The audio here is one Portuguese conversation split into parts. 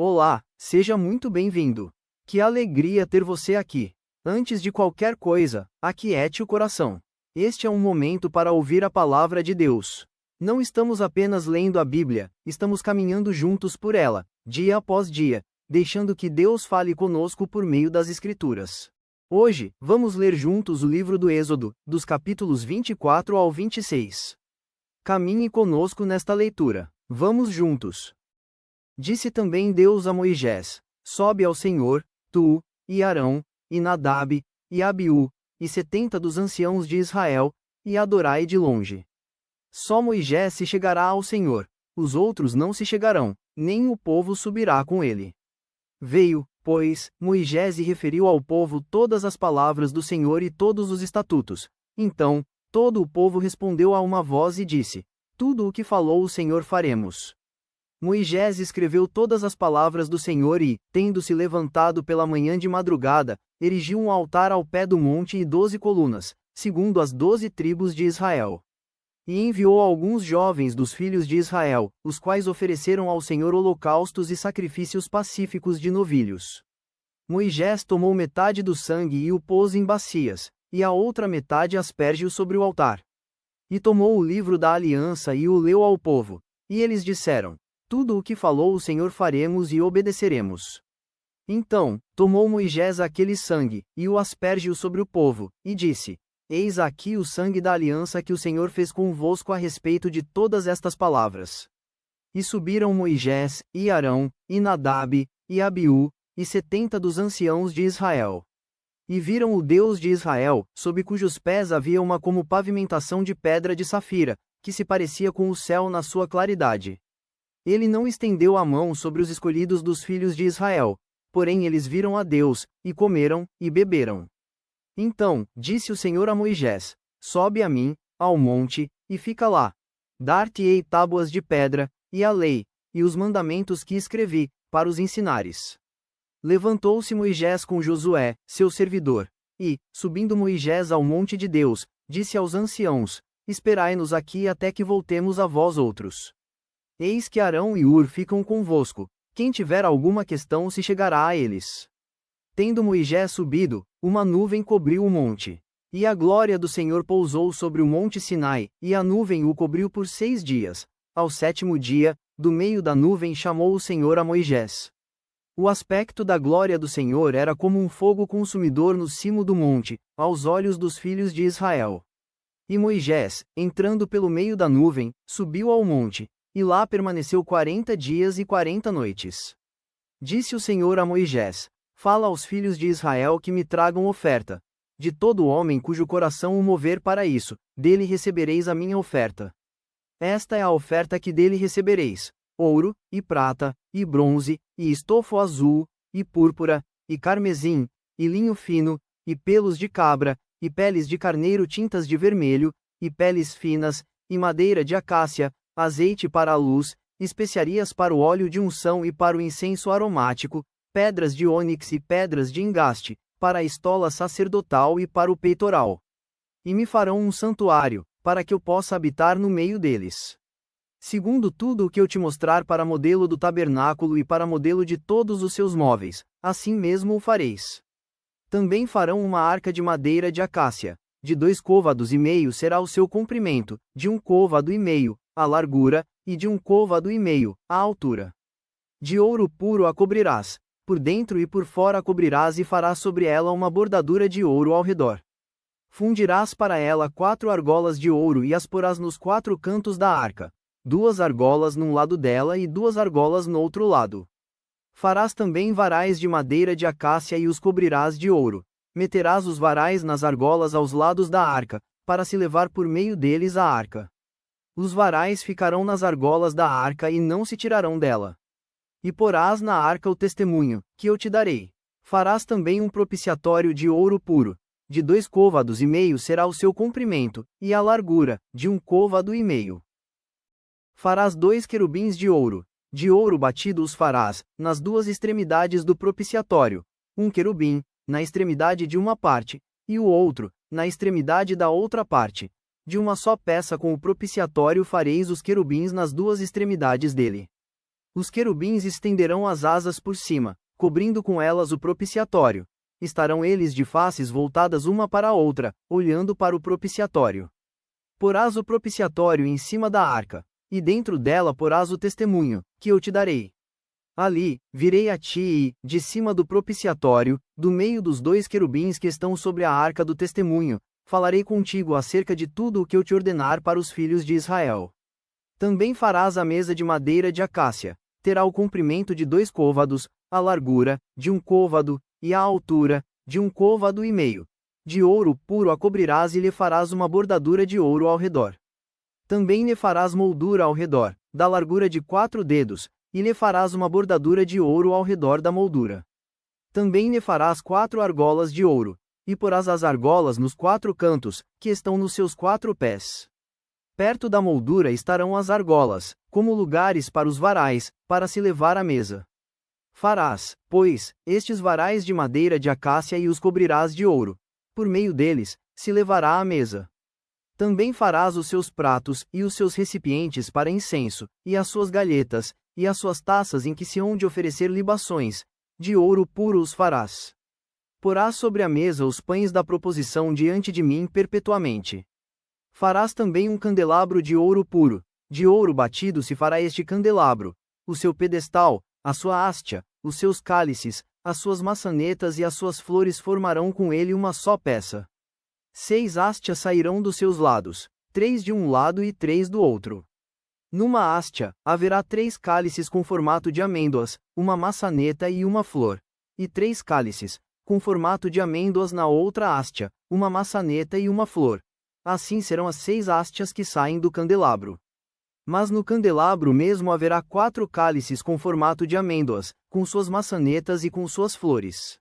Olá, seja muito bem-vindo. Que alegria ter você aqui. Antes de qualquer coisa, aquiete o coração. Este é um momento para ouvir a palavra de Deus. Não estamos apenas lendo a Bíblia, estamos caminhando juntos por ela, dia após dia, deixando que Deus fale conosco por meio das Escrituras. Hoje, vamos ler juntos o livro do Êxodo, dos capítulos 24 ao 26. Caminhe conosco nesta leitura. Vamos juntos. Disse também Deus a Moisés: Sobe ao Senhor, tu, e Arão, e Nadab, e Abiú, e 70 dos anciãos de Israel, e adorai de longe. Só Moisés se chegará ao Senhor, os outros não se chegarão, nem o povo subirá com ele. Veio, pois, Moisés e referiu ao povo todas as palavras do Senhor e todos os estatutos. Então, todo o povo respondeu a uma voz e disse: Tudo o que falou o Senhor faremos. Moisés escreveu todas as palavras do Senhor e, tendo-se levantado pela manhã de madrugada, erigiu um altar ao pé do monte e 12 colunas, segundo as 12 tribos de Israel. E enviou alguns jovens dos filhos de Israel, os quais ofereceram ao Senhor holocaustos e sacrifícios pacíficos de novilhos. Moisés tomou metade do sangue e o pôs em bacias, e a outra metade aspergiu sobre o altar. E tomou o livro da aliança e o leu ao povo, e eles disseram: Tudo o que falou o Senhor faremos e obedeceremos. Então, tomou Moisés aquele sangue, e o aspergiu sobre o povo, e disse: Eis aqui o sangue da aliança que o Senhor fez convosco a respeito de todas estas palavras. E subiram Moisés, e Arão, e Nadab, e Abiú, e 70 dos anciãos de Israel. E viram o Deus de Israel, sob cujos pés havia uma como pavimentação de pedra de safira, que se parecia com o céu na sua claridade. Ele não estendeu a mão sobre os escolhidos dos filhos de Israel, porém eles viram a Deus, e comeram, e beberam. Então, disse o Senhor a Moisés: Sobe a mim, ao monte, e fica lá. Dar-te-ei tábuas de pedra, e a lei, e os mandamentos que escrevi, para os ensinares. Levantou-se Moisés com Josué, seu servidor, e, subindo Moisés ao monte de Deus, disse aos anciãos: Esperai-nos aqui até que voltemos a vós outros. Eis que Arão e Hur ficam convosco, quem tiver alguma questão se chegará a eles. Tendo Moisés subido, uma nuvem cobriu o monte. E a glória do Senhor pousou sobre o monte Sinai, e a nuvem o cobriu por 6 dias. Ao 7º dia, do meio da nuvem chamou o Senhor a Moisés. O aspecto da glória do Senhor era como um fogo consumidor no cimo do monte, aos olhos dos filhos de Israel. E Moisés, entrando pelo meio da nuvem, subiu ao monte, e lá permaneceu 40 dias e 40 noites. Disse o Senhor a Moisés: Fala aos filhos de Israel que me tragam oferta. De todo homem cujo coração o mover para isso, dele recebereis a minha oferta. Esta é a oferta que dele recebereis: ouro, e prata, e bronze, e estofo azul, e púrpura, e carmesim, e linho fino, e pelos de cabra, e peles de carneiro tintas de vermelho, e peles finas, e madeira de acácia, azeite para a luz, especiarias para o óleo de unção e para o incenso aromático, pedras de ônix e pedras de engaste, para a estola sacerdotal e para o peitoral. E me farão um santuário, para que eu possa habitar no meio deles. Segundo tudo o que eu te mostrar para modelo do tabernáculo e para modelo de todos os seus móveis, assim mesmo o fareis. Também farão uma arca de madeira de acácia, de 2 côvados e meio será o seu comprimento, de 1 côvado e meio, a largura, e de 1 côvado e meio, a altura. De ouro puro a cobrirás, por dentro e por fora a cobrirás e farás sobre ela uma bordadura de ouro ao redor. Fundirás para ela 4 argolas de ouro e as porás nos 4 cantos da arca, 2 argolas num lado dela e 2 argolas no outro lado. Farás também varais de madeira de acácia e os cobrirás de ouro. Meterás os varais nas argolas aos lados da arca, para se levar por meio deles a arca. Os varais ficarão nas argolas da arca e não se tirarão dela. E porás na arca o testemunho, que eu te darei. Farás também um propiciatório de ouro puro. De 2 côvados e meio será o seu comprimento, e a largura, de 1 côvado e meio. Farás 2 querubins de ouro batido os farás, nas 2 extremidades do propiciatório, um querubim, na extremidade de uma parte, e o outro, na extremidade da outra parte. De uma só peça com o propiciatório fareis os querubins nas 2 extremidades dele. Os querubins estenderão as asas por cima, cobrindo com elas o propiciatório. Estarão eles de faces voltadas uma para a outra, olhando para o propiciatório. Porás o propiciatório em cima da arca, e dentro dela porás o testemunho, que eu te darei. Ali, virei a ti e, de cima do propiciatório, do meio dos dois querubins que estão sobre a arca do testemunho, falarei contigo acerca de tudo o que eu te ordenar para os filhos de Israel. Também farás a mesa de madeira de acácia, terá o comprimento de 2 côvados, a largura, de 1 côvado, e a altura, de 1 côvado e meio. De ouro puro a cobrirás e lhe farás uma bordadura de ouro ao redor. Também lhe farás moldura ao redor, da largura de 4 dedos, e lhe farás uma bordadura de ouro ao redor da moldura. Também lhe farás 4 argolas de ouro, e porás as argolas nos 4 cantos, que estão nos seus 4 pés. Perto da moldura estarão as argolas, como lugares para os varais, para se levar à mesa. Farás, pois, estes varais de madeira de acácia e os cobrirás de ouro. Por meio deles, se levará à mesa. Também farás os seus pratos, e os seus recipientes para incenso, e as suas galhetas, e as suas taças em que se hão de oferecer libações, de ouro puro os farás. Porás sobre a mesa os pães da proposição diante de mim perpetuamente. Farás também um candelabro de ouro puro, de ouro batido se fará este candelabro, o seu pedestal, a sua hastia, os seus cálices, as suas maçanetas e as suas flores formarão com ele uma só peça. 6 hastias sairão dos seus lados, 3 de um lado e 3 do outro. Numa hastia, haverá 3 cálices com formato de amêndoas, uma maçaneta e uma flor. E 3 cálices, com formato de amêndoas na outra hastia, uma maçaneta e uma flor. Assim serão as 6 hastias que saem do candelabro. Mas no candelabro mesmo haverá 4 cálices com formato de amêndoas, com suas maçanetas e com suas flores.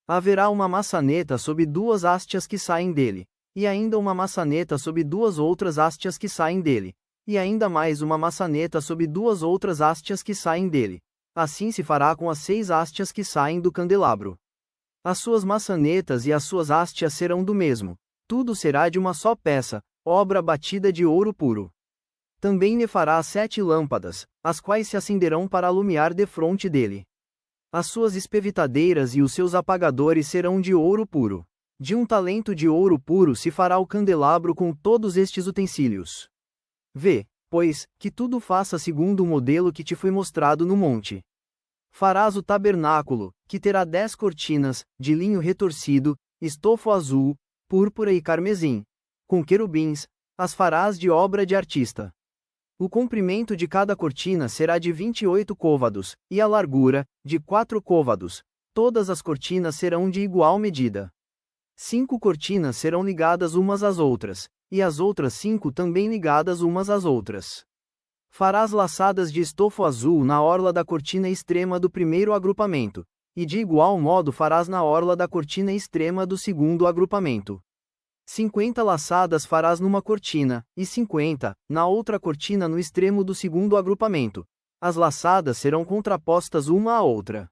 Haverá uma maçaneta sob 2 hastias que saem dele, e ainda uma maçaneta sob 2 outras hastias que saem dele, e ainda mais uma maçaneta sob 2 outras hastias que saem dele. Assim se fará com as 6 hastias que saem do candelabro. As suas maçanetas e as suas hastias serão do mesmo. Tudo será de uma só peça, obra batida de ouro puro. Também lhe fará 7 lâmpadas, as quais se acenderão para alumiar defronte dele. As suas espevitadeiras e os seus apagadores serão de ouro puro. De 1 talento de ouro puro se fará o candelabro com todos estes utensílios. Vê, pois, que tudo faça segundo o modelo que te foi mostrado no monte. Farás o tabernáculo, que terá 10 cortinas, de linho retorcido, estofo azul, púrpura e carmesim. Com querubins, as farás de obra de artista. O comprimento de cada cortina será de 28 côvados, e a largura, de 4 côvados. Todas as cortinas serão de igual medida. 5 cortinas serão ligadas umas às outras, e as outras 5 também ligadas umas às outras. Farás laçadas de estofo azul na orla da cortina extrema do primeiro agrupamento, e de igual modo farás na orla da cortina extrema do segundo agrupamento. 50 laçadas farás numa cortina, e 50, na outra cortina no extremo do segundo agrupamento. As laçadas serão contrapostas uma à outra.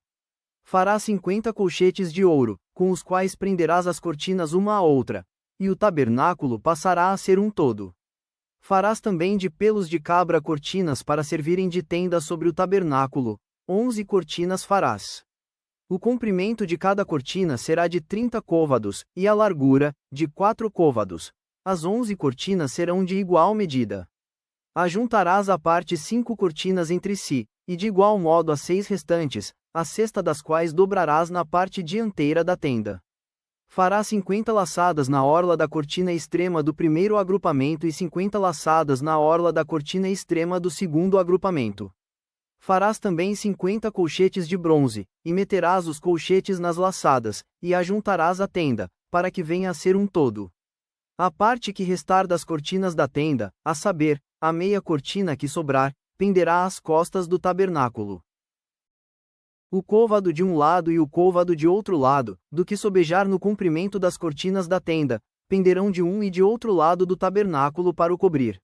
Farás 50 colchetes de ouro, com os quais prenderás as cortinas uma à outra, e o tabernáculo passará a ser um todo. Farás também de pelos de cabra cortinas para servirem de tenda sobre o tabernáculo, 11 cortinas farás. O comprimento de cada cortina será de 30 côvados, e a largura, de 4 côvados. As 11 cortinas serão de igual medida. Ajuntarás à parte 5 cortinas entre si, e de igual modo as 6 restantes, a cesta das quais dobrarás na parte dianteira da tenda. Farás 50 laçadas na orla da cortina extrema do primeiro agrupamento e 50 laçadas na orla da cortina extrema do segundo agrupamento. Farás também 50 colchetes de bronze, e meterás os colchetes nas laçadas, e ajuntarás a tenda, para que venha a ser um todo. A parte que restar das cortinas da tenda, a saber, a meia cortina que sobrar, penderá às costas do tabernáculo. O côvado de um lado e o côvado de outro lado, do que sobejar no comprimento das cortinas da tenda, penderão de um e de outro lado do tabernáculo para o cobrir.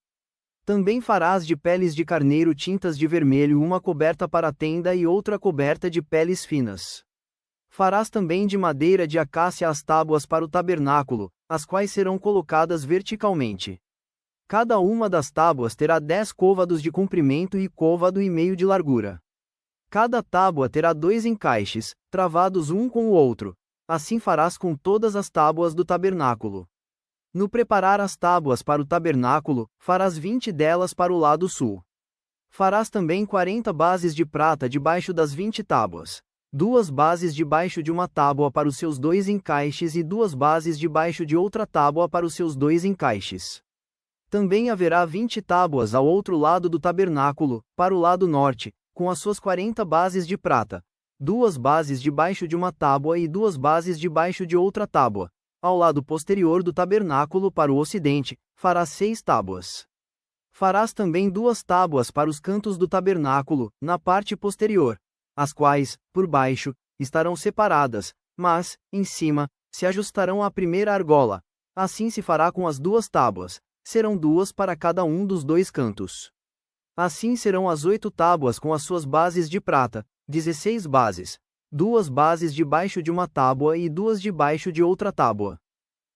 Também farás de peles de carneiro tintas de vermelho uma coberta para a tenda e outra coberta de peles finas. Farás também de madeira de acácia as tábuas para o tabernáculo, as quais serão colocadas verticalmente. Cada uma das tábuas terá 10 côvados de comprimento e côvado e meio de largura. Cada tábua terá 2 encaixes, travados um com o outro. Assim farás com todas as tábuas do tabernáculo. No preparar as tábuas para o tabernáculo, farás 20 delas para o lado sul. Farás também 40 bases de prata debaixo das 20 tábuas. 2 bases debaixo de uma tábua para os seus 2 encaixes e 2 bases debaixo de outra tábua para os seus 2 encaixes. Também haverá 20 tábuas ao outro lado do tabernáculo, para o lado norte, com as suas 40 bases de prata. 2 bases debaixo de uma tábua e 2 bases debaixo de outra tábua. Ao lado posterior do tabernáculo para o ocidente, farás 6 tábuas. Farás também 2 tábuas para os cantos do tabernáculo, na parte posterior, as quais, por baixo, estarão separadas, mas, em cima, se ajustarão à primeira argola. Assim se fará com as 2 tábuas, serão 2 para cada um dos 2 cantos. Assim serão as 8 tábuas com as suas bases de prata, 16 bases. 2 bases debaixo de uma tábua e 2 debaixo de outra tábua.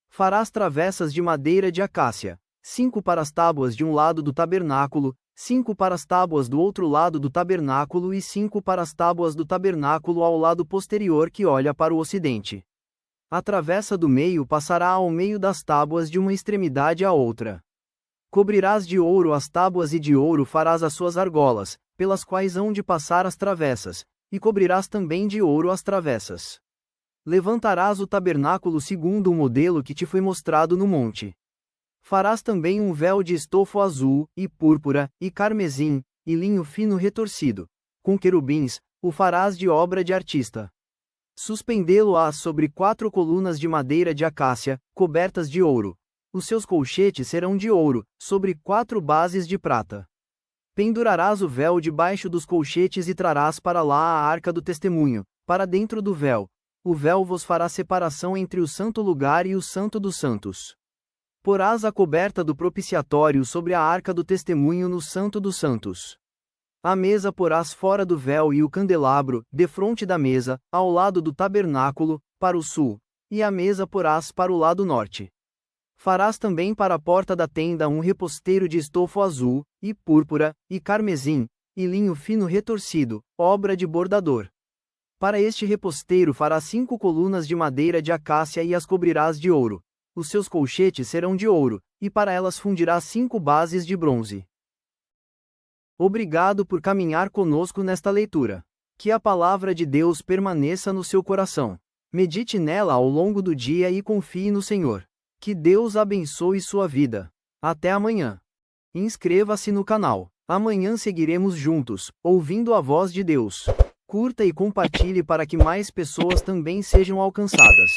Farás travessas de madeira de acácia, 5 para as tábuas de um lado do tabernáculo, 5 para as tábuas do outro lado do tabernáculo e 5 para as tábuas do tabernáculo ao lado posterior que olha para o ocidente. A travessa do meio passará ao meio das tábuas de uma extremidade à outra. Cobrirás de ouro as tábuas e de ouro farás as suas argolas, pelas quais hão de passar as travessas, e cobrirás também de ouro as travessas. Levantarás o tabernáculo segundo o modelo que te foi mostrado no monte. Farás também um véu de estofo azul, e púrpura, e carmesim, e linho fino retorcido. Com querubins, o farás de obra de artista. Suspendê-lo-ás sobre 4 colunas de madeira de acácia, cobertas de ouro. Os seus colchetes serão de ouro, sobre 4 bases de prata. Pendurarás o véu debaixo dos colchetes e trarás para lá a arca do testemunho, para dentro do véu. O véu vos fará separação entre o santo lugar e o santo dos santos. Porás a coberta do propiciatório sobre a arca do testemunho no santo dos santos. A mesa porás fora do véu e o candelabro, defronte da mesa, ao lado do tabernáculo, para o sul, e a mesa porás para o lado norte. Farás também para a porta da tenda um reposteiro de estofo azul, e púrpura, e carmesim, e linho fino retorcido, obra de bordador. Para este reposteiro farás 5 colunas de madeira de acácia e as cobrirás de ouro. Os seus colchetes serão de ouro, e para elas fundirás 5 bases de bronze. Obrigado por caminhar conosco nesta leitura. Que a palavra de Deus permaneça no seu coração. Medite nela ao longo do dia e confie no Senhor. Que Deus abençoe sua vida. Até amanhã. Inscreva-se no canal. Amanhã seguiremos juntos, ouvindo a voz de Deus. Curta e compartilhe para que mais pessoas também sejam alcançadas.